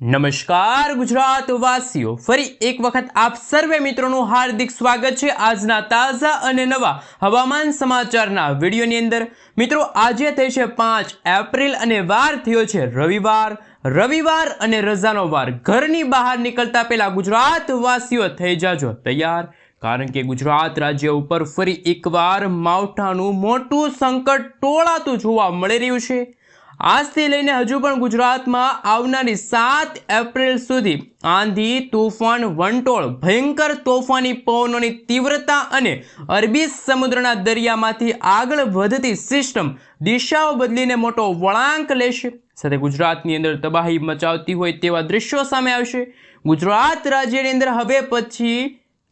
નમસ્કાર ગુજરાત વાસીઓ, ફરી એક વખત આપ સર્વે મિત્રોનું હાર્દિક સ્વાગત છે આજના તાજા અને નવા હવામાન સમાચારના વિડીયોની અંદર। મિત્રો, આજે થઈ છે 5 એપ્રિલ અને વાર થયો છે રવિવાર અને રજાનો વાર। ઘરની બહાર નીકળતા પહેલા ગુજરાત વાસીઓ થઈ જાજો તૈયાર, કારણ કે ગુજરાત રાજ્ય ઉપર ફરી એકવાર માવઠાનું મોટું સંકટ ટોળાતું જોવા મળી રહ્યું છે। આજથી લઈને હજુ પણ ગુજરાતમાં આવનારી 7 એપ્રિલ સુધી આંધી, તોફાન, વંટોળ, ભયંકર તોફાની પવનોની તીવ્રતા અને અરબી સમુદ્રના દરિયામાંથી આગળ વધતી સિસ્ટમ દિશાઓ બદલીને મોટો વળાંક લેશે। સાથે ગુજરાતની અંદર તબાહી મચાવતી હોય તેવા દ્રશ્યો સામે આવશે। ગુજરાત રાજ્યની અંદર હવે પછી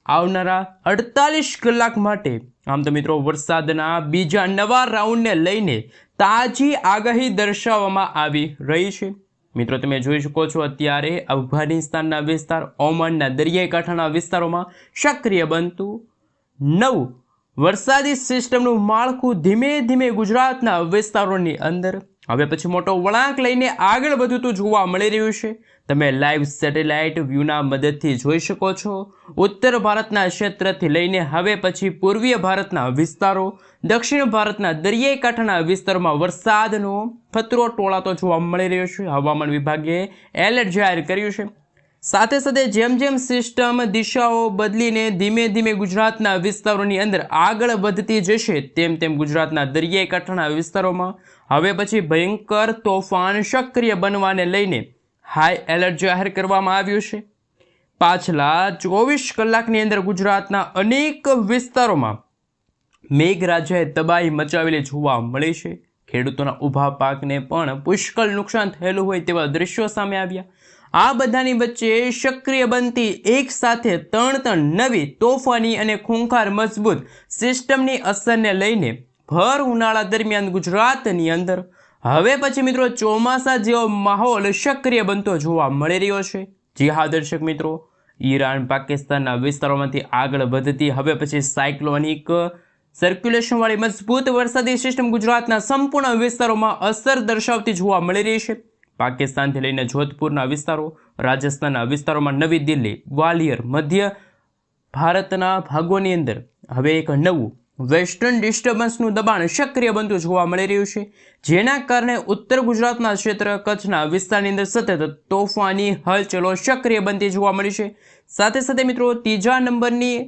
આવનારા 48 કલાક માટે આમ તો મિત્રો વરસાદના બીજા નવા રાઉન્ડને લઈને તાજી આગાહી દર્શાવવામાં આવી રહી છે। મિત્રો, તમે જોઈ શકો છો અત્યારે અફઘાનિસ્તાનના વિસ્તાર, ઓમાનના દરિયાઈ કાંઠાના વિસ્તારોમાં સક્રિય બનતું નવું વરસાદી સિસ્ટમનું માળખું ધીમે ધીમે ગુજરાતના વિસ્તારોની અંદર હવે પછી મોટો વળાંક લઈને આગળ વધતું જોવા મળી રહ્યું છે। તમે લાઈવ સેટેલાઇટ વ્યૂના મદદથી જોઈ શકો છો ઉત્તર ભારતના ક્ષેત્રથી લઈને હવે પછી પૂર્વીય ભારતના વિસ્તારો, દક્ષિણ ભારતના દરિયાઈ કાંઠાના વિસ્તારોમાં વરસાદનો ખતરો ટોળાતો જોવા મળી રહ્યો છે। હવામાન વિભાગે એલર્ટ જાહેર કર્યું છે। સાથે સાથે જેમ જેમ સિસ્ટમ દિશાઓ બદલીને ધીમે ધીમે ગુજરાતના વિસ્તારોની અંદર આગળ વધતી જશે તેમ તેમ ગુજરાતના દરિયાઈ કાંઠાના વિસ્તારોમાં હવે પછી ભયંકર તોફાન સક્રિય બનવાને લઈને હાઈ એલર્ટ જાહેર કરવામાં આવ્યું છે। પાછલા 24 કલાકની અંદર ગુજરાતના અનેક વિસ્તારોમાં મેઘરાજાએ તબાહી મચાવેલી જોવા મળી છે। ખેડૂતોના ઊભા પાકને પણ પુષ્કળ નુકસાન થયેલું હોય તેવા દ્રશ્યો સામે આવ્યા। આ બધાની વચ્ચે સક્રિય બનતી એક સાથે ત્રણ નવી તોફાની અને ખૂંખાર મજબૂત સિસ્ટમની અસરને લઈને ભર ઉનાળા દરમિયાન ગુજરાતની અંદર હવે પછી મિત્રો ચોમાસા જેવો માહોલ સક્રિય બનતો જોવા મળી રહ્યો છે। જી હા દર્શક મિત્રો, ઈરાન, પાકિસ્તાનના વિસ્તારોમાંથી આગળ વધતી હવે પછી સાયક્લોનિક સર્ક્યુલેશનવાળી મજબૂત વરસાદી સિસ્ટમ ગુજરાતના સંપૂર્ણ વિસ્તારોમાં અસર દર્શાવતી જોવા મળી રહી છે। પાકિસ્તાનથી લઈને જોધપુરના વિસ્તારો, રાજસ્થાનના વિસ્તારોમાં નવી દિલ્હી, ગ્વાલિયર, મધ્ય ભારતના ભાગોની અંદર હવે એક નવું વેસ્ટર્ન ડિસ્ટર્બન્સનું દબાણ સક્રિય બનતું જોવા મળી રહ્યું છે, જેના કારણે ઉત્તર ગુજરાતના ક્ષેત્ર કચ્છના વિસ્તારની અંદર સતત તોફાની હલચલો સક્રિય બનતી જોવા મળી છે। સાથે સાથે મિત્રો ત્રીજા નંબરની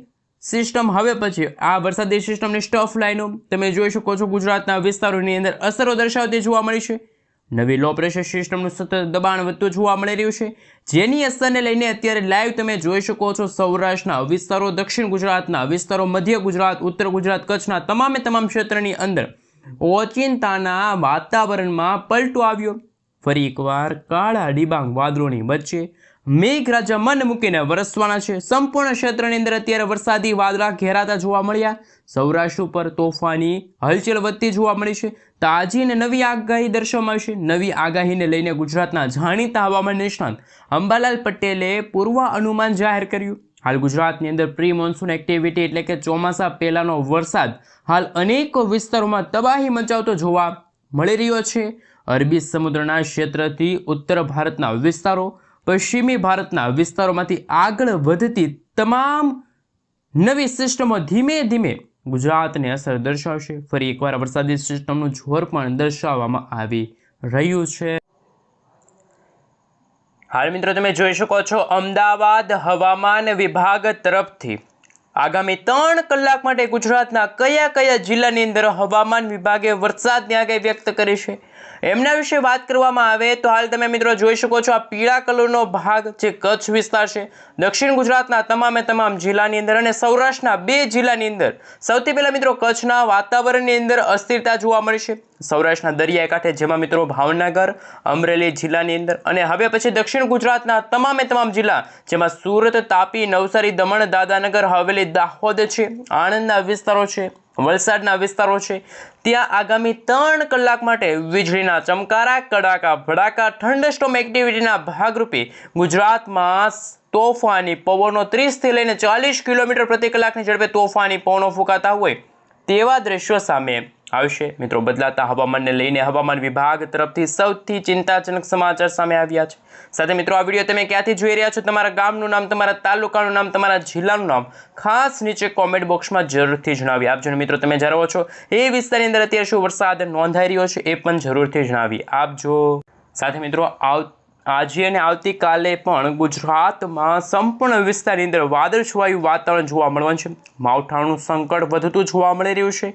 સિસ્ટમ હવે પછી આ વરસાદી સિસ્ટમની સ્ટફ લાઇનો તમે જોઈ શકો છો ગુજરાતના વિસ્તારોની અંદર અસરો દર્શાવતી જોવા મળી છે। નવી લો પ્રેશર સિસ્ટમનું સતત દબાણ વધતું જોવા મળી રહ્યું છે, જેની અસરને લઈને અત્યારે લાઈવ તમે જોઈ શકો છો સૌરાષ્ટ્રના વિસ્તારો, દક્ષિણ ગુજરાતના વિસ્તારો, મધ્ય ગુજરાત, ઉત્તર ગુજરાત, કચ્છના તમામ ક્ષેત્રની અંદર ઓચિંતાના વાતાવરણમાં પલટો આવ્યો। ફરી એકવાર કાળા ડિબાંગ વાદળોની વચ્ચે મેઘરાજા મન મૂકીને વરસવાના છે। સંપૂર્ણ ક્ષેત્રની અંદર અત્યારે વરસાદી વાદળા ઘેરાતા જોવા મળ્યા। સૌરાષ્ટ્ર ઉપર તોફાની હલચલ વધતી જોવા મળી છે। તાજી અને નવી આગાહી દર્શાવવામાં આવી છે। નવી આગાહીને લઈને ગુજરાતના જાણીતા હવામાન નિષ્ણાત અંબાલાલ પટેલે પૂર્વ અનુમાન જાહેર કર્યું। હાલ ગુજરાતની અંદર પ્રી મોન્સૂન એક્ટિવિટી એટલે કે ચોમાસા પહેલાનો વરસાદ હાલ અનેક વિસ્તારોમાં તબાહી મચાવતો જોવા મળી રહ્યો છે। અરબી સમુદ્રના ક્ષેત્રથી ઉત્તર ભારતના વિસ્તારો, પશ્ચિમી ભારતના વિસ્તારોમાંથી આગળ વધતી તમામ નવી સિસ્ટમો ધીમે ધીમે ગુજરાતને અસર દર્શાવશે। ફરી એકવાર વરસાદી સિસ્ટમનું જોર પણ દર્શાવવામાં આવી રહ્યું છે। હાલ મિત્રો તમે જોઈ શકો છો અમદાવાદ હવામાન વિભાગ તરફથી આગામી 3 કલાક માટે ગુજરાતના કયા જિલ્લાની અંદર હવામાન વિભાગે વરસાદની આગાહી વ્યક્ત કરી છે એમના વિશે વાત કરવામાં આવે તો હાલ તમે મિત્રો જોઈ શકો છો આ પીળા કલરનો ભાગ જે કચ્છ વિસ્તાર છે, દક્ષિણ ગુજરાતના તમામ જિલ્લાની અંદર અને સૌરાષ્ટ્રના 2 જિલ્લાની અંદર સૌથી પહેલા મિત્રો કચ્છના વાતાવરણની અંદર અસ્થિરતા જોવા મળી છે। સૌરાષ્ટ્રના દરિયાઈ કાંઠે જેમાં મિત્રો ભાવનગર, અમરેલી જિલ્લાની અંદર અને હવે પછી દક્ષિણ ગુજરાતના તમામ જિલ્લા જેમાં સુરત, તાપી, નવસારી, દમણ, દાદરાનગર હવેલી, દાહોદ છે, આણંદના વિસ્તારો છે, વલસાડના વિસ્તારો છે, ત્યાં આગામી 3 કલાક માટે વીજળીના ચમકારા, કડાકા ભડાકા, થંડરસ્ટોર્મ એક્ટિવિટીના ભાગરૂપે ગુજરાતમાં તોફાની પવનો 30 થી લઈને 40 કિલોમીટર પ્રતિ કલાકની ઝડપે તોફાની પવનો ફૂંકાતા હોય તેવા દ્રશ્યો સામે આવશે। મિત્રો બદલાતા હવામાનને લઈને હવામાન વિભાગ તરફથી સૌથી ચિંતાજનક સમાચાર સામે આવ્યા છે। સાથે મિત્રો આ વિડીયો તમે ક્યાંથી જોઈ રહ્યા છો, તમારા ગામનું નામ, તમારા તાલુકાનું નામ, તમારા જિલ્લાનું નામ ખાસ નીચે કોમેન્ટ બોક્સમાં જરૂરથી જણાવી આપજો। મિત્રો તમે જ્યાં રહો છો એ વિસ્તારની અંદર અત્યારે શું વરસાદ નોંધાઈ રહ્યો છે એ પણ જરૂરથી જણાવી આપજો। સાથે મિત્રો આજે અને આવતીકાલે પણ ગુજરાતમાં સંપૂર્ણ વિસ્તારની અંદર વાદળછવાયું વાતાવરણ જોવા મળવાનું છે। માવઠાનું સંકટ વધતું જોવા મળી રહ્યું છે।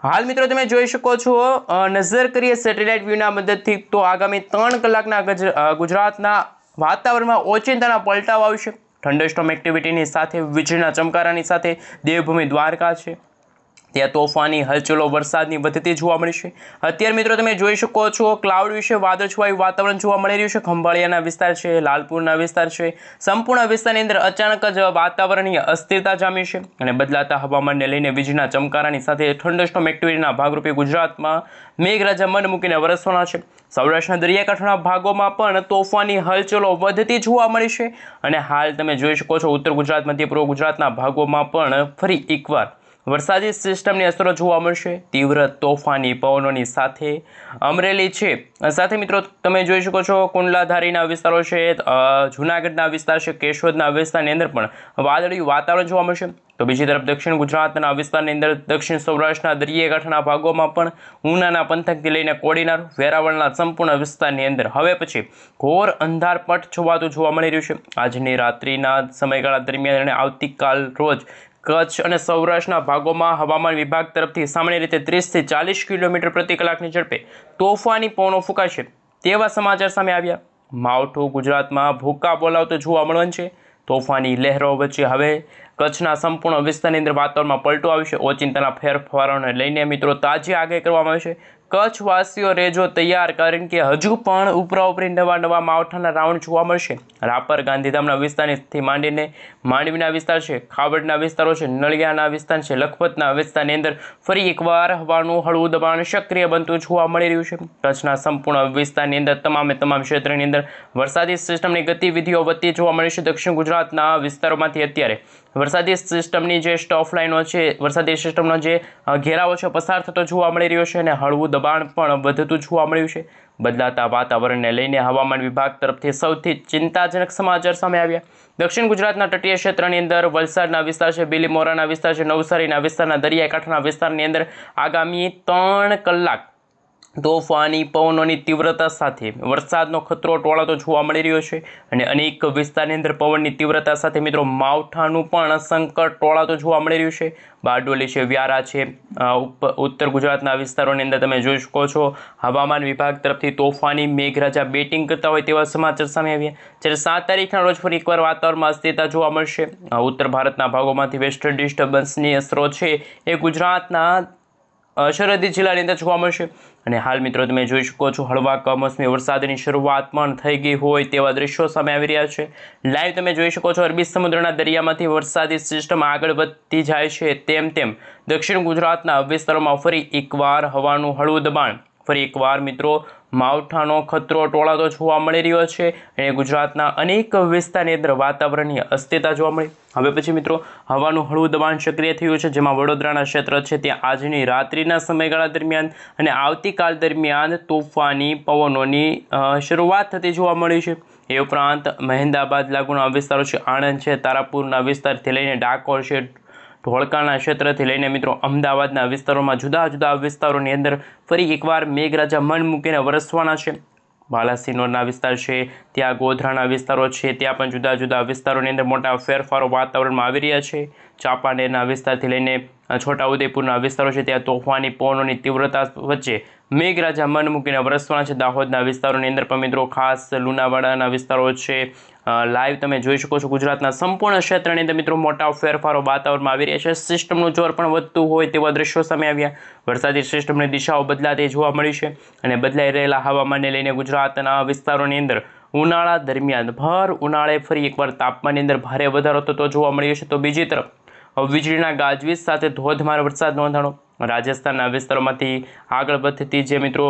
હાલ મિત્રો તમે જોઈ શકો છો, નજર કરીએ સેટેલાઇટ વ્યૂના મદદથી તો આગામી 3 કલાકના ગુજરાતના વાતાવરણમાં ઓચિંતાના પલટાવ આવશે। થંડરસ્ટોર્મ એક્ટિવિટીની સાથે વીજળીના ચમકારાની સાથે દેવભૂમિ દ્વારકા છે ત્યાં તોફાની હલચલો વરસાદની વધતી જોવા મળશે। અત્યારે મિત્રો તમે જોઈ શકો છો ક્લાઉડ વિશે વાદળછવાયું વાતાવરણ જોવા મળી રહ્યું છે। ખંભાળિયાના વિસ્તાર છે, લાલપુરના વિસ્તાર છે, સંપૂર્ણ વિસ્તારની અંદર અચાનક જ વાતાવરણીય અસ્થિરતા જામી છે અને બદલાતા હવામાનને લઈને વીજળીના ચમકારાની સાથે થંડરસ્ટોર્મ એક્ટિવિટીના ભાગરૂપે ગુજરાતમાં મેઘરાજા મન મૂકીને વરસવાના છે। સૌરાષ્ટ્રના દરિયાકાંઠાના ભાગોમાં પણ તોફાની હલચલો વધતી જોવા મળી છે અને હાલ તમે જોઈ શકો છો ઉત્તર ગુજરાત, મધ્ય પૂર્વ ગુજરાતના ભાગોમાં પણ ફરી એકવાર વરસાદી સિસ્ટમની અસરો જોવા મળશે। તીવ્ર તોફાની પવનોની સાથે અમરેલી છે, સાથે મિત્રો તમે જોઈ શકો છો કુંડલાધારીના વિસ્તારો છે, જૂનાગઢના વિસ્તાર છે, કેશોદના વિસ્તારની અંદર પણ વાદળિયું વાતાવરણ જોવા મળશે। તો બીજી તરફ દક્ષિણ ગુજરાતના વિસ્તારની અંદર દક્ષિણ સૌરાષ્ટ્રના દરિયાકાંઠાના ભાગોમાં પણ ઉનાના પંથકથી લઈને કોડીનાર, વેરાવળના સંપૂર્ણ વિસ્તારની અંદર હવે પછી ઘોર અંધારપટ છવાતું જોવા મળી રહ્યું છે। આજની રાત્રિના સમયગાળા દરમિયાન અને આવતીકાલ રોજ કચ્છ અને સૌરાષ્ટ્રના ભાગોમાં હવામાન વિભાગ તરફથી સામાન્ય રીતે 30 થી 40 કિલોમીટર પ્રતિ કલાકની ઝડપે તોફાની પવનો ફૂંકાશે તેવા સમાચાર સામે આવ્યા। માવઠું ગુજરાતમાં ભૂકા બોલાવતું જોવા મળવાનું છે। તોફાની લહેરો વચ્ચે હવે કચ્છના સંપૂર્ણ વિસ્તારની અંદર વાતાવરણમાં પલટો આવશે। ઓચિંતાના ફેરફારોને લઈને મિત્રો તાજી આગાહી કરવામાં આવશે। કચ્છવાસીઓ રહેજો તૈયાર, કારણ કે હજુ પણ ઉપરાઉપરી નવા માવઠાના રાઉન્ડ જોવા મળશે। રાપર, ગાંધીધામના વિસ્તારથી માંડીને માંડવીના વિસ્તાર છે, ખાવડના વિસ્તારો છે, નળિયાના વિસ્તાર છે, લખપતના વિસ્તારની અંદર ફરી એકવાર હવાનું હળવું દબાણ સક્રિય બનતું જોવા મળી રહ્યું છે। કચ્છના સંપૂર્ણ વિસ્તારની અંદર તમામ ક્ષેત્રની અંદર વરસાદી સિસ્ટમની ગતિવિધિઓ વધતી જોવા મળી છે। દક્ષિણ ગુજરાતના વિસ્તારોમાંથી અત્યારે વરસાદી સિસ્ટમની જે સ્ટોફ લાઇનો છે, વરસાદી સિસ્ટમનો જે ઘેરાવો છે પસાર થતો જોવા મળી રહ્યો છે અને હળવું દબાણ પણ વધતું જોવા મળ્યું છે। બદલાતા વાતાવરણને લઈને હવામાન વિભાગ તરફથી સૌથી ચિંતાજનક સમાચાર સામે આવ્યા। દક્ષિણ ગુજરાતના તટીય ક્ષેત્રની અંદર વલસાડના વિસ્તાર છે, બીલીમોરાના વિસ્તાર છે, નવસારીના વિસ્તારના દરિયાકાંઠાના વિસ્તારની અંદર આગામી 3 કલાક તોફાની પવનોની તીવ્રતા સાથે વરસાદનો ખતરો ટોળાતો જોવા મળી રહ્યો છે અને અનેક વિસ્તારની અંદર પવનની તીવ્રતા સાથે મિત્રો માવઠાનું પણ સંકટ ટોળાતો જોવા મળી રહ્યું છે। બારડોલી છે, વ્યારા છે, ઉત્તર ગુજરાતના વિસ્તારોની અંદર તમે જોઈ શકો છો હવામાન વિભાગ તરફથી તોફાની મેઘરાજા બેટિંગ કરતા હોય તેવા સમાચાર સામે આવ્યા। જ્યારે 7 તારીખના રોજ ફરી એકવાર વાતાવરણમાં અસ્થિરતા જોવા મળશે। ઉત્તર ભારતના ભાગોમાંથી વેસ્ટર્ન ડિસ્ટર્બન્સની અસરો છે એ ગુજરાતના સરહદી જિલ્લાની અંદર જોવા મળશે અને હાલ મિત્રો તમે જોઈ શકો છો હળવા કમોસમી વરસાદની શરૂઆત પણ થઈ ગઈ હોય તેવા દ્રશ્યો સામે આવી રહ્યા છે। લાઈવ તમે જોઈ શકો છો અરબી સમુદ્રના દરિયામાંથી વરસાદી સિસ્ટમ આગળ વધતી જાય છે તેમ દક્ષિણ ગુજરાતના વિસ્તારોમાં ફરી એકવાર હવાનું હળવું દબાણ, ફરી એકવાર મિત્રો માવઠાનો ખતરો ટોળાતો જોવા મળી રહ્યો છે અને ગુજરાતના અનેક વિસ્તારની અંદર વાતાવરણની અસ્થિરતા જોવા મળી। હવે પછી મિત્રો હવાનું હળવું દબાણ સક્રિય થયું છે, જેમાં વડોદરાના ક્ષેત્ર છે ત્યાં આજની રાત્રિના સમયગાળા દરમિયાન અને આવતીકાલ દરમિયાન તોફાની પવનોની શરૂઆત થતી જોવા મળી છે। એ ઉપરાંત મહેમદાબાદ લાગુના વિસ્તારો છે, આણંદ છે, તારાપુરના વિસ્તારથી લઈને ડાકોર છે, ધોળકાના ક્ષેત્રથી લઈને મિત્રો અમદાવાદના વિસ્તારોમાં જુદા જુદા વિસ્તારોની અંદર ફરી એકવાર મેઘરાજા મન મૂકીને વરસવાના છે। બાલાસિનોરના વિસ્તાર છે, ત્યાં ગોધરાના વિસ્તારો છે, ત્યાં પણ જુદા જુદા વિસ્તારોની અંદર મોટા ફેરફારો વાતાવરણમાં આવી રહ્યા છે। ચાંપાનેરના વિસ્તારથી લઈને છોટાઉદેપુરના વિસ્તારો છે, ત્યાં તોફાની પવનોની તીવ્રતા વચ્ચે મેઘરાજા મન મૂકીને વરસવાના છે। દાહોદના વિસ્તારોની અંદર પણ મિત્રો ખાસ લુણાવાડાના વિસ્તારો છે, લાઈવ તમે જોઈ શકો છો ગુજરાતના સંપૂર્ણ ક્ષેત્રની અંદર મિત્રો મોટા ફેરફારો વાતાવરણમાં આવી રહ્યા છે। સિસ્ટમનું જોર પણ વધતું હોય તેવા દ્રશ્યો સામે આવ્યા। વરસાદી સિસ્ટમની દિશાઓ બદલાતી જોવા મળી છે અને બદલાઈ રહેલા હવામાનને લઈને ગુજરાતના વિસ્તારોની અંદર ઉનાળા દરમિયાન ભર ઉનાળે ફરી એકવાર તાપમાનની અંદર ભારે વધારો થતો જોવા મળ્યો છે। તો બીજી તરફ વીજળીના ગાજવીજ સાથે ધોધમાર વરસાદ નોંધાણો। રાજસ્થાનના વિસ્તારોમાંથી આગળ વધતી જે મિત્રો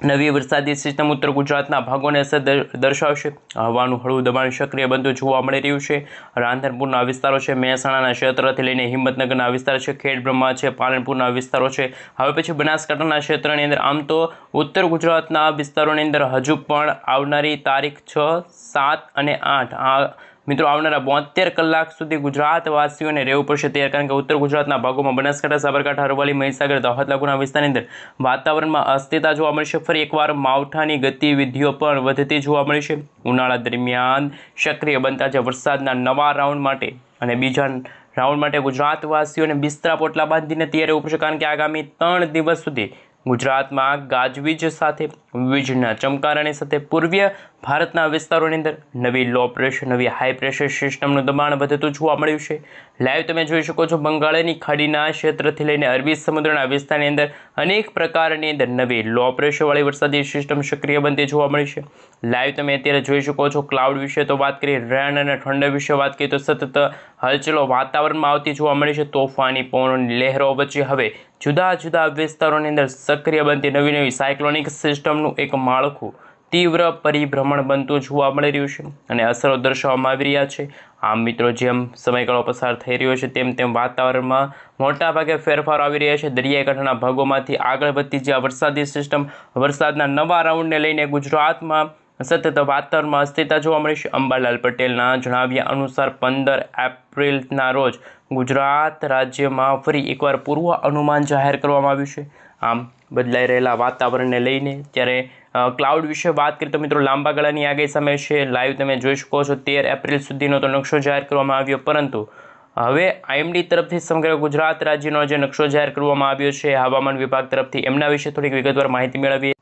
નવી વરસાદી સિસ્ટમ ઉત્તર ગુજરાતના ભાગોને અસર દર્શાવશે. હવાનું હળવું દબાણ સક્રિય બનતું જોવા મળી રહ્યું છે. રાંધનપુરના વિસ્તારો છે, મહેસાણાના ક્ષેત્રથી લઈને હિંમતનગરના વિસ્તાર છે, ખેડબ્રહ્મા છે, પાલનપુરના વિસ્તારો છે. હવે પછી બનાસકાંઠાના ક્ષેત્રની અંદર આમ તો ઉત્તર ગુજરાતના વિસ્તારોની અંદર હજુ પણ આવનારી તારીખ 6, 7 અને 8 મિત્રો આવનારા 72 કલાક સુધી ગુજરાતવાસીઓને રહેવું પડશે તૈયાર, કારણ કે ઉત્તર ગુજરાતના ભાગોમાં બનાસકાંઠા, સાબરકાંઠા, અરવલ્લી, મહીસાગર, દાહોદ લાગુના વિસ્તારની અંદર વાતાવરણમાં અસ્થિરતા જોવા મળશે. ફરી એકવાર માવઠાની ગતિવિધિઓ પણ વધતી જોવા મળશે. ઉનાળા દરમિયાન સક્રિય બનતા જે વરસાદના નવા રાઉન્ડ માટે અને બીજા રાઉન્ડ માટે ગુજરાતવાસીઓને બિસ્તરા પોટલા બાંધીને તૈયાર રહેવું પડશે, કારણ કે આગામી 3 દિવસ સુધી ગુજરાતમાં ગાજવીજ સાથે વીજળીના ચમકારાની સાથે પૂર્વીય ભારતના વિસ્તારોની અંદર નવી લો પ્રેશર, નવી હાઈ પ્રેશર સિસ્ટમનું દબાણ વધતું જોવા મળ્યું છે. લાઈવ તમે જોઈ શકો છો બંગાળની ખાડીના ક્ષેત્રથી લઈને અરબી સમુદ્રના વિસ્તારની અંદર અનેક પ્રકારની અંદર નવી લો પ્રેશરવાળી વરસાદી સિસ્ટમ સક્રિય બનતી જોવા મળી છે. લાઈવ તમે અત્યારે જોઈ શકો છો. ક્લાઉડ વિશે તો વાત કરીએ, રેન અને ઠંડા વિશે વાત કરીએ તો સતત હલચલો વાતાવરણમાં આવતી જોવા મળી છે. તોફાની પવનોની લહેરો વચ્ચે હવે જુદા જુદા વિસ્તારોની અંદર સક્રિય બનતી નવી નવી સાયક્લોનિક સિસ્ટમનું એક માળખું તીવ્ર પરિભ્રમણ બનતું જોવા મળી રહ્યું છે અને અસરો દર્શાવવામાં આવી રહ્યા છે. આમ મિત્રો, જેમ સમયગાળો પસાર થઈ રહ્યો છે તેમ તેમ વાતાવરણમાં મોટાભાગે ફેરફારો આવી રહ્યા છે. દરિયાઈ કાંઠાના ભાગોમાંથી આગળ વધતી જે આ વરસાદી સિસ્ટમ વરસાદના નવા રાઉન્ડને લઈને ગુજરાતમાં સતત વાતાવરણમાં અસ્થિરતા જોવા મળી છે. અંબાલાલ પટેલના જણાવ્યા અનુસાર 15 એપ્રિલના રોજ ગુજરાત રાજ્યમાં ફરી એકવાર પૂર્વ અનુમાન જાહેર કરવામાં આવ્યું છે. આમ બદલાઈ રહેલા વાતાવરણને લઈને ત્યારે ક્લાઉડ વિશે વાત કરીએ તો મિત્રો લાંબા ગાળાની આગાહી સામે છે. લાઈવ તમે જોઈ શકો છો. 13 એપ્રિલ સુધીનો તો નકશો જાહેર કરવામાં આવ્યો, પરંતુ હવે આઈએમડી તરફથી સમગ્ર ગુજરાત રાજ્યનો જે નકશો જાહેર કરવામાં આવ્યો છે હવામાન વિભાગ તરફથી, એમના વિશે થોડીક વિગતવાર માહિતી મેળવીએ.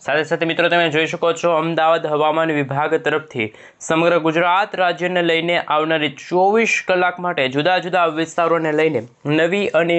સાથે સાથે મિત્રો તમે જોઈ શકો છો અમદાવાદ હવામાન વિભાગ તરફથી સમગ્ર ગુજરાત રાજ્યને લઈને આવનારી 24 કલાક માટે જુદા જુદા વિસ્તારોને લઈને નવી અને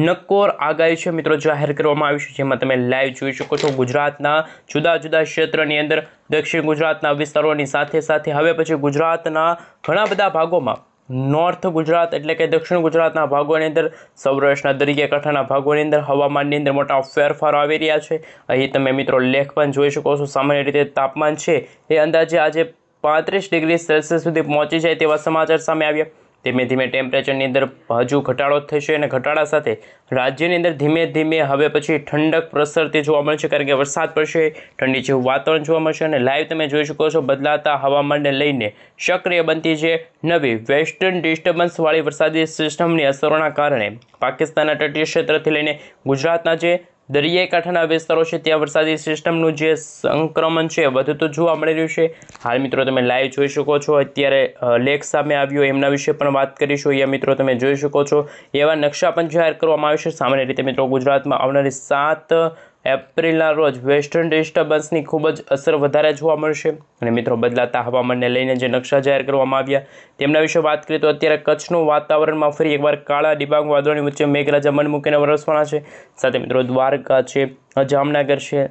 નક્કોર આગાહી છે મિત્રો જાહેર કરવામાં આવી છે, જેમાં તમે લાઈવ જોઈ શકો છો. ગુજરાતના જુદા જુદા ક્ષેત્રની અંદર દક્ષિણ ગુજરાતના વિસ્તારોની સાથે સાથે હવે પછી ગુજરાતના ઘણા બધા ભાગોમાં નોર્થ ગુજરાત એટલે કે દક્ષિણ ગુજરાતના ભાગોની અંદર, સૌરાષ્ટ્રના દરિયાકાંઠાના ભાગોની અંદર હવામાનની અંદર મોટા ફેરફારો આવી રહ્યા છે. અહીં તમે મિત્રો લેખ પણ જોઈ શકો છો. સામાન્ય રીતે તાપમાન છે એ અંદાજે આજે 35 ડિગ્રી સેલ્સિયસ સુધી પહોંચી જાય તેવા સમાચાર સામે આવ્યા. ધીમે ધીમે ટેમ્પરેચરની અંદર હજુ ઘટાડો થશે અને ઘટાડા સાથે રાજ્યની અંદર ધીમે ધીમે હવે પછી ઠંડક પ્રસરતી જોવા મળશે, કારણ કે વરસાદ પડશે, ઠંડી જેવું વાતાવરણ જોવા મળશે. અને લાઈવ તમે જોઈ શકો છો બદલાતા હવામાનને લઈને સક્રિય બનતી જે નવી વેસ્ટર્ન ડિસ્ટર્બન્સવાળી વરસાદી સિસ્ટમની અસરોના કારણે પાકિસ્તાનના તટીય ક્ષેત્રથી લઈને ગુજરાતના જે દરિયાઈ કાંઠાના વિસ્તારો છે ત્યાં વરસાદી સિસ્ટમનું જે સંક્રમણ છે વધતું જોવા મળી રહ્યું છે. હાલ મિત્રો તમે લાઈવ જોઈ શકો છો. અત્યારે લેખ સામે આવ્યો એમના વિશે પણ વાત કરીશું. અહીંયા મિત્રો તમે જોઈ શકો છો એવા નકશા પણ જાહેર કરવામાં આવ્યો છે. સામાન્ય રીતે મિત્રો ગુજરાતમાં આવનારી 7 એપ્રિલના રોજ વેસ્ટર્ન ડિસ્ટર્બન્સની ખૂબ જ અસર વધારે જોવા મળશે. અને મિત્રો બદલાતા હવામાનને લઈને જે નકશા જાહેર કરવામાં આવ્યા તેમના વિશે વાત કરીએ તો અત્યારે કચ્છનું વાતાવરણમાં ફરી એકવાર કાળા ડિબાંગ વાદળોની વચ્ચે મેઘરાજા મન મૂકીને વરસવાના છે. સાથે મિત્રો દ્વારકા છે, જામનગર છે,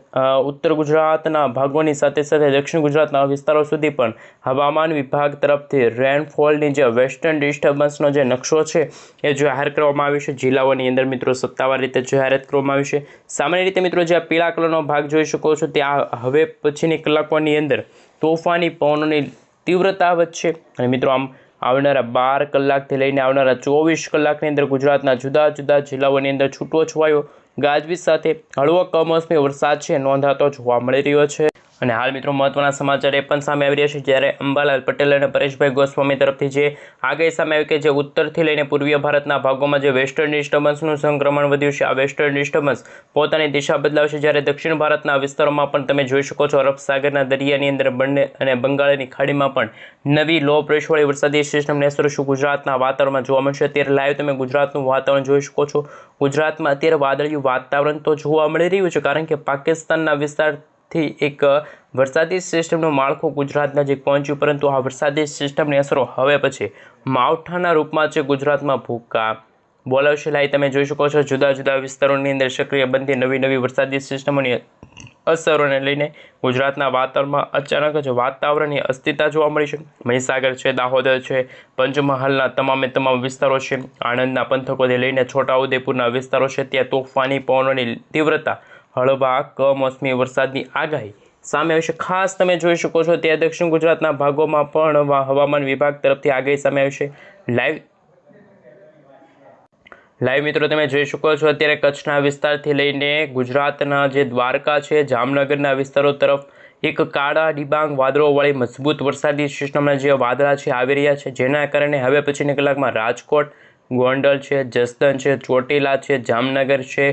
ઉત્તર ગુજરાતના ભાગોની સાથે સાથે દક્ષિણ ગુજરાતના વિસ્તારો સુધી પણ હવામાન વિભાગ તરફથી રેનફોલની જે વેસ્ટર્ન ડિસ્ટર્બન્સનો જે નકશો છે એ જાહેર કરવામાં આવ્યો છે. જિલ્લાઓની અંદર મિત્રો સત્તાવાર રીતે જાહેરાત કરવામાં આવી છે. સામાન્ય રીતે મિત્રો જે પીળા કલરનો ભાગ જોઈ શકો છો ત્યાં હવે પછીની કલાકોની અંદર તોફાની પવનોની તીવ્રતા વધશે. અને મિત્રો આમ આવનારા 12 કલાકથી લઈને આવનારા 24 કલાકની અંદર ગુજરાતના જુદા જુદા જિલ્લાઓની અંદર છૂટો છવાયો ગાજવીજ સાથે હળવો કમોસમી વરસાદ છે નોંધાતો જોવા મળી રહ્યો છે. અને હાલ મિત્રો મહત્વના સમાચાર એ પણ સામે આવી રહ્યા છે, જ્યારે અંબાલાલ પટેલ અને પરેશભાઈ ગોસ્વામી તરફથી જે આગાહી સામે આવી કે જે ઉત્તરથી લઈને પૂર્વીય ભારતના ભાગોમાં જે વેસ્ટર્ન ડિસ્ટર્બન્સનું સંક્રમણ વધ્યું છે, આ વેસ્ટર્ન ડિસ્ટર્બન્સ પોતાની દિશા બદલાવશે. જ્યારે દક્ષિણ ભારતના વિસ્તારોમાં પણ તમે જોઈ શકો છો અરબ સાગરના દરિયાની અંદર બંને અને બંગાળની ખાડીમાં પણ નવી લો પ્રેશરવાળી વરસાદી સિસ્ટમની અસર શું ગુજરાતના વાતાવરણમાં જોવા મળશે. અત્યારે લાઈવ તમે ગુજરાતનું વાતાવરણ જોઈ શકો છો. ગુજરાતમાં અત્યારે વાદળિયું વાતાવરણ તો જોવા મળી રહ્યું છે, કારણ કે પાકિસ્તાનના વિસ્તાર થી એક વરસાદી સિસ્ટમનું માળખું ગુજરાત નજીક પહોંચ્યું, પરંતુ આ વરસાદી સિસ્ટમની અસરો હવે પછી માવઠાના રૂપમાં છે ગુજરાતમાં ભૂકા બોલાવશે. લાઈ તમે જોઈ શકો છો જુદા જુદા વિસ્તારોની અંદર સક્રિય બનતી નવી નવી વરસાદી સિસ્ટમોની અસરોને લઈને ગુજરાતના વાતાવરણમાં અચાનક જ વાતાવરણની અસ્થિરતા જોવા મળી છે. મહીસાગર છે, દાહોદ છે, પંચમહાલના તમામ વિસ્તારો છે, આણંદના પંથકોથી લઈને છોટાઉદેપુરના વિસ્તારો છે, ત્યાં તોફાની પવનોની તીવ્રતા હળવા કમોસમી વરસાદની આગાહી સામે આવી છે। ખાસ તમે જોઈ શકો છો ત્યાં દક્ષિણ ગુજરાતના ભાગોમાં પણ હવામાન વિભાગ તરફથી આગાહી સામે આવી છે। લાઈવ મિત્રો તમે જોઈ શકો છો અત્યારે કચ્છના વિસ્તારથી લઈને ગુજરાતના જે દ્વારકા છે, જામનગરના વિસ્તારો તરફ એક કાળા ડિબાંગ વાદળોવાળી મજબૂત વરસાદી સિસ્ટમના જે વાદળા છે આવી રહ્યા છે, જેના કારણે હવે પછીની કલાકમાં રાજકોટ, ગોંડલ છે, જસદણ છે, ચોટીલા છે, જામનગર છે,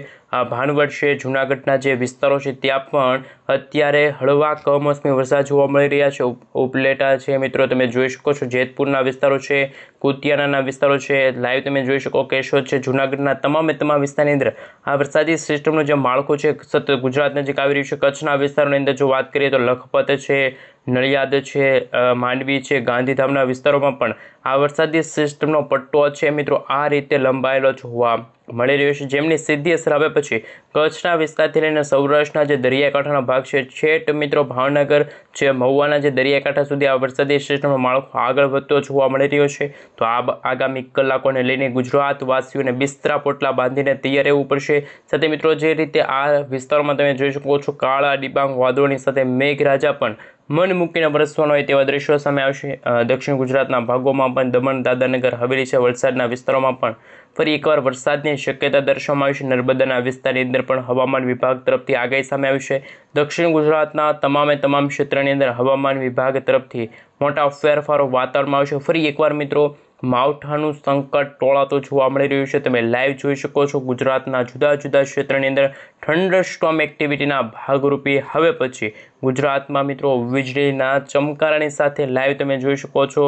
ભાણવડ છે, જૂનાગઢના જે વિસ્તારો છે ત્યાં પણ અત્યારે હળવા કમોસમી વરસાદ જોવા મળી રહ્યા છે। ઉપલેટા છે મિત્રો તમે જોઈ શકો છો, જેતપુરના વિસ્તારો છે, કુતિયાણાના વિસ્તારો છે, લાઈવ તમે જોઈ શકો કેશોદ છે, જૂનાગઢના તમામ વિસ્તારની અંદર આ વરસાદી સિસ્ટમનું જે માળખું છે સતત ગુજરાત નજીક આવી રહ્યું છે। કચ્છના વિસ્તારોની અંદર જો વાત કરીએ તો લખપત છે, નડિયાદ છે, માંડવી છે, ગાંધીધામના વિસ્તારોમાં પણ આ વરસાદી સિસ્ટમનો પટ્ટો છે મિત્રો આ રીતે લંબાયેલો જોવા મળી રહ્યો છે, જેમની સીધી અસર આવે પછી કચ્છના વિસ્તારથી લઈને સૌરાષ્ટ્રના જે દરિયાકાંઠાનો ભાગ છે છેટ મિત્રો ભાવનગર છે, મહુવાના જે દરિયાકાંઠા સુધી આ વરસાદી સિસ્ટમનો માળખો આગળ વધતો જોવા મળી રહ્યો છે। તો આગામી કલાકોને લઈને ગુજરાતવાસીઓને બિસ્તરા પોટલા બાંધીને તૈયાર રહેવું પડશે। સાથે મિત્રો જે રીતે આ વિસ્તારોમાં તમે જોઈ શકો છો કાળા ડિબાંગ વાદળોની સાથે મેઘરાજા પણ મન મૂકીને વરસવાનો હોય તેવા દ્રશ્યો સામે આવશે। દક્ષિણ ગુજરાતના ભાગોમાં પણ દમણ, દાદરાનગર હવેલી છે, વલસાડના વિસ્તારોમાં પણ ફરી એકવાર વરસાદની શક્યતા દર્શાવવામાં આવી છે। નર્મદાના વિસ્તારની અંદર પણ હવામાન વિભાગ તરફથી આગાહી સામે આવી છે। દક્ષિણ ગુજરાતના તમામ ક્ષેત્રની અંદર હવામાન વિભાગ તરફથી મોટા ફેરફારો વાતાવરણમાં આવશે। ફરી એકવાર મિત્રો માવઠાનું સંકટ ટોળાતો જોવા મળી રહ્યું છે। તમે લાઈવ જોઈ શકો છો ગુજરાતના જુદા જુદા ક્ષેત્રની અંદર થંડરસ્ટોર્મ એક્ટિવિટીના ભાગરૂપે હવે પછી ગુજરાતમાં મિત્રો વીજળીના ચમકારાની સાથે લાઈવ તમે જોઈ શકો છો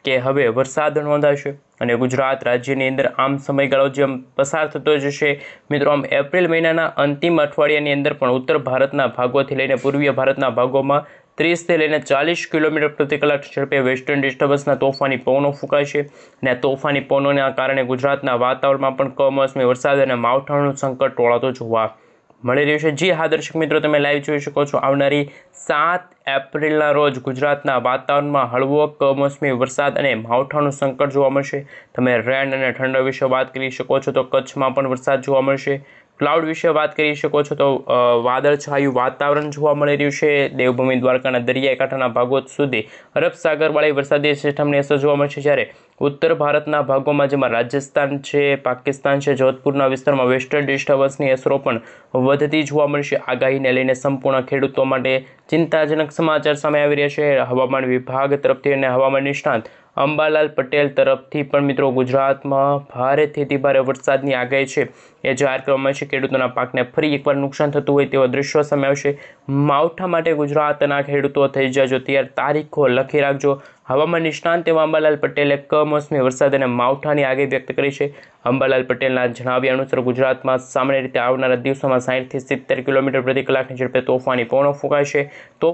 કે હવે વરસાદ નોંધાશે અને ગુજરાત રાજ્યની અંદર આમ સમયગાળો જેમ પસાર થતો જશે મિત્રો આમ એપ્રિલ મહિનાના અંતિમ અઠવાડિયાની અંદર પણ ઉત્તર ભારતના ભાગોથી લઈને પૂર્વીય ભારતના ભાગોમાં 30 થી લઈને 40 કિલોમીટર પ્રતિ કલાક ઝડપે વેસ્ટર્ન ડિસ્ટર્બન્સના તોફાની પવનો ફૂંકાશે અને આ તોફાની પવનોના કારણે ગુજરાતના વાતાવરણમાં પણ કમોસમી વરસાદ અને માવઠાનું સંકટ ટોળાતો જોવા મળી રહ્યું છે। જી હા દર્શક મિત્રો તમે લાઈવ જોઈ શકો છો આવનારી 7 એપ્રિલના રોજ ગુજરાતના વાતાવરણમાં હળવો કમોસમી વરસાદ અને માવઠાનું સંકટ જોવા મળશે। તમે રેન અને ઠંડર વિશે વાત કરી શકો છો તો કચ્છમાં પણ વરસાદ જોવા મળશે। ક્લાઉડ વિશે વાત કરી શકો છો તો વાદળછાયું વાતાવરણ જોવા મળી રહ્યું છે। દેવભૂમિ દ્વારકાના દરિયાકાંઠાના ભાગો સુધી અરબ સાગરવાળી વરસાદી સિસ્ટમની અસર જોવા મળશે, જ્યારે ઉત્તર ભારતના ભાગોમાં જેમાં રાજસ્થાન છે, પાકિસ્તાન છે, જોધપુરના વિસ્તારમાં વેસ્ટર્ન ડિસ્ટર્બન્સની અસરો પણ વધતી જોવા મળશે। આગાહીને લઈને સંપૂર્ણ ખેડૂતો માટે ચિંતાજનક સમાચાર સામે આવી રહ્યા છે। હવામાન વિભાગ તરફથી અને હવામાન નિષ્ણાત અંબાલાલ પટેલ તરફથી પણ મિત્રો ગુજરાતમાં ભારેથી અતિ ભારે વરસાદની આગાહી છે એ જાહેર કરવામાં આવી છે। ખેડૂતોના પાકને ફરી એકવાર નુકસાન થતું હોય તેવા દ્રશ્યો સામે આવશે। માવઠા માટે ગુજરાતના ખેડૂતો થઈ જજો તૈયાર, તારીખો લખી રાખજો। હવામાન નિષ્ણાંત એવા અંબાલાલ પટેલે કમોસમી વરસાદ અને માવઠાની આગાહી વ્યક્ત કરી છે। અંબાલાલ પટેલના જણાવ્યા અનુસાર ગુજરાતમાં સામાન્ય રીતે આવનારા દિવસોમાં 60 થી 70 કિલોમીટર પ્રતિ કલાકની ઝડપે તોફાની પવનો ફૂંકાશે। તો